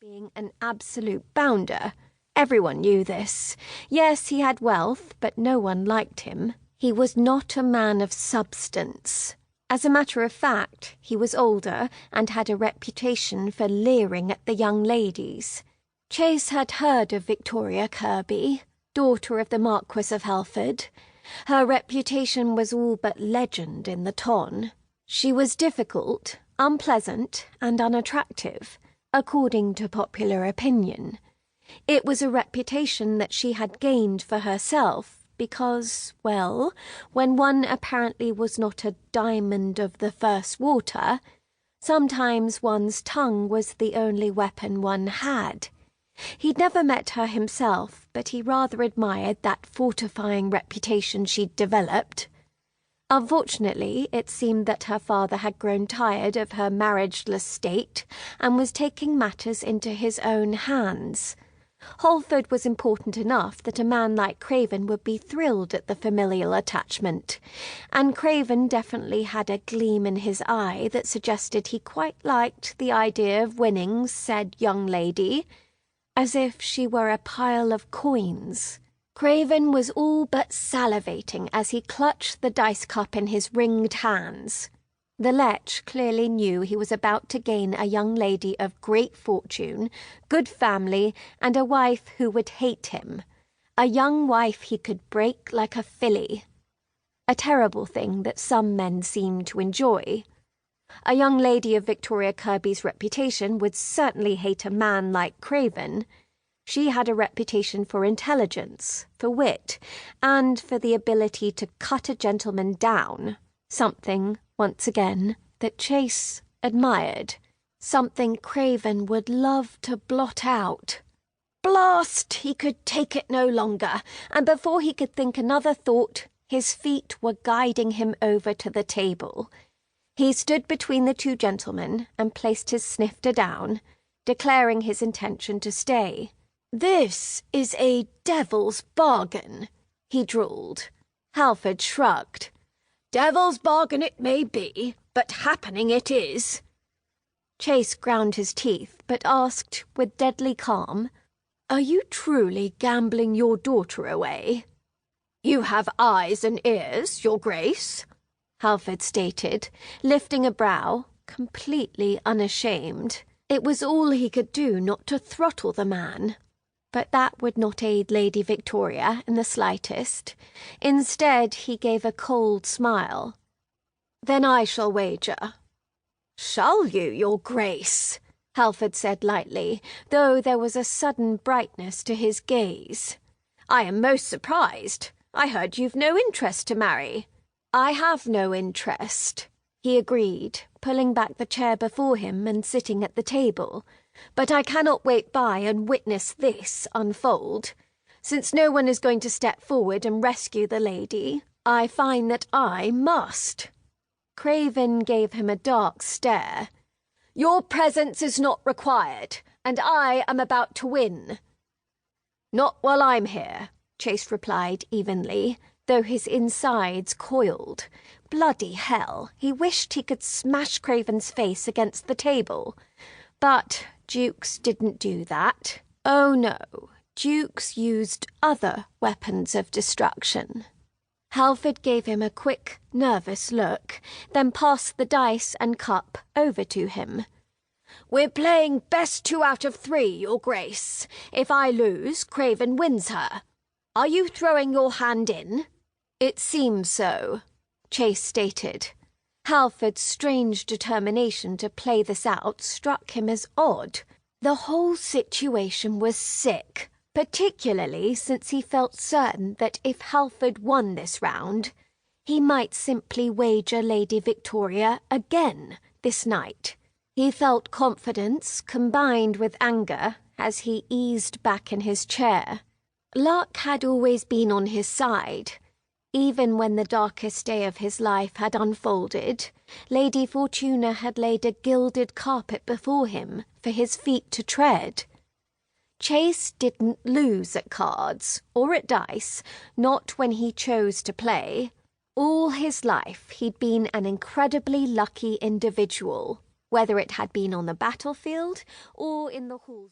being an absolute bounder. Everyone knew this. Yes, he had wealth, but no one liked him. He was not a man of substance. As a matter of fact, he was older and had a reputation for leering at the young ladies. Chase had heard of Victoria Kirby, daughter of the Marquess of Halford. Her reputation was all but legend in the ton. She was difficult, unpleasant, and unattractive, according to popular opinion. It was a reputation that she had gained for herself because, well, when one apparently was not a diamond of the first water, sometimes one's tongue was the only weapon one had. He'd never met her himself, but he rather admired that fortifying reputation she'd developed. Unfortunately, it seemed that her father had grown tired of her marriageless state and was taking matters into his own hands. Halford was important enough that a man like Craven would be thrilled at the familial attachment, and Craven definitely had a gleam in his eye that suggested he quite liked the idea of winning said young lady, as if she were a pile of coins. Craven was all but salivating as he clutched the dice cup in his ringed hands. The lech clearly knew he was about to gain a young lady of great fortune, good family, and a wife who would hate him. A young wife he could break like a filly. A terrible thing that some men seem to enjoy. A young lady of Victoria Kirby's reputation would certainly hate a man like Craven. She had a reputation for intelligence, for wit, and for the ability to cut a gentleman down, something, once again, that Chase admired, something Craven would love to blot out. Blast! He could take it no longer, and before he could think another thought, his feet were guiding him over to the table. He stood between the two gentlemen and placed his snifter down, declaring his intention to stay. "This is a devil's bargain," he drawled. Halford shrugged. "Devil's bargain it may be, but happening it is." Chase ground his teeth, but asked with deadly calm, "Are you truly gambling your daughter away?" "You have eyes and ears, your grace," Halford stated, lifting a brow, completely unashamed. It was all he could do not to throttle the man. But that would not aid Lady Victoria in the slightest. Instead, he gave a cold smile. "Then I shall wager." "Shall you, your grace?" Halford said lightly, though there was a sudden brightness to his gaze. "I am most surprised. I heard you've no interest to marry." "I have no interest," he agreed, pulling back the chair before him and sitting at the table. "But I cannot wait by and witness this unfold. Since no one is going to step forward and rescue the lady, I find that I must." Craven gave him a dark stare. "Your presence is not required, and I am about to win." "Not while I'm here," Chase replied evenly, though his insides coiled. Bloody hell, he wished he could smash Craven's face against the table. But dukes didn't do that. Oh no, dukes used other weapons of destruction. Halford gave him a quick, nervous look, then passed the dice and cup over to him. "We're playing best 2 out of 3, your grace. If I lose, Craven wins her. Are you throwing your hand in?" "It seems so," Chase stated. Halford's strange determination to play this out struck him as odd. The whole situation was sick, particularly since he felt certain that if Halford won this round, he might simply wager Lady Victoria again this night. He felt confidence combined with anger as he eased back in his chair. Luck had always been on his side. Even when the darkest day of his life had unfolded, Lady Fortuna had laid a gilded carpet before him for his feet to tread. Chase didn't lose at cards or at dice, not when he chose to play. All his life he'd been an incredibly lucky individual, whether it had been on the battlefield or in the halls.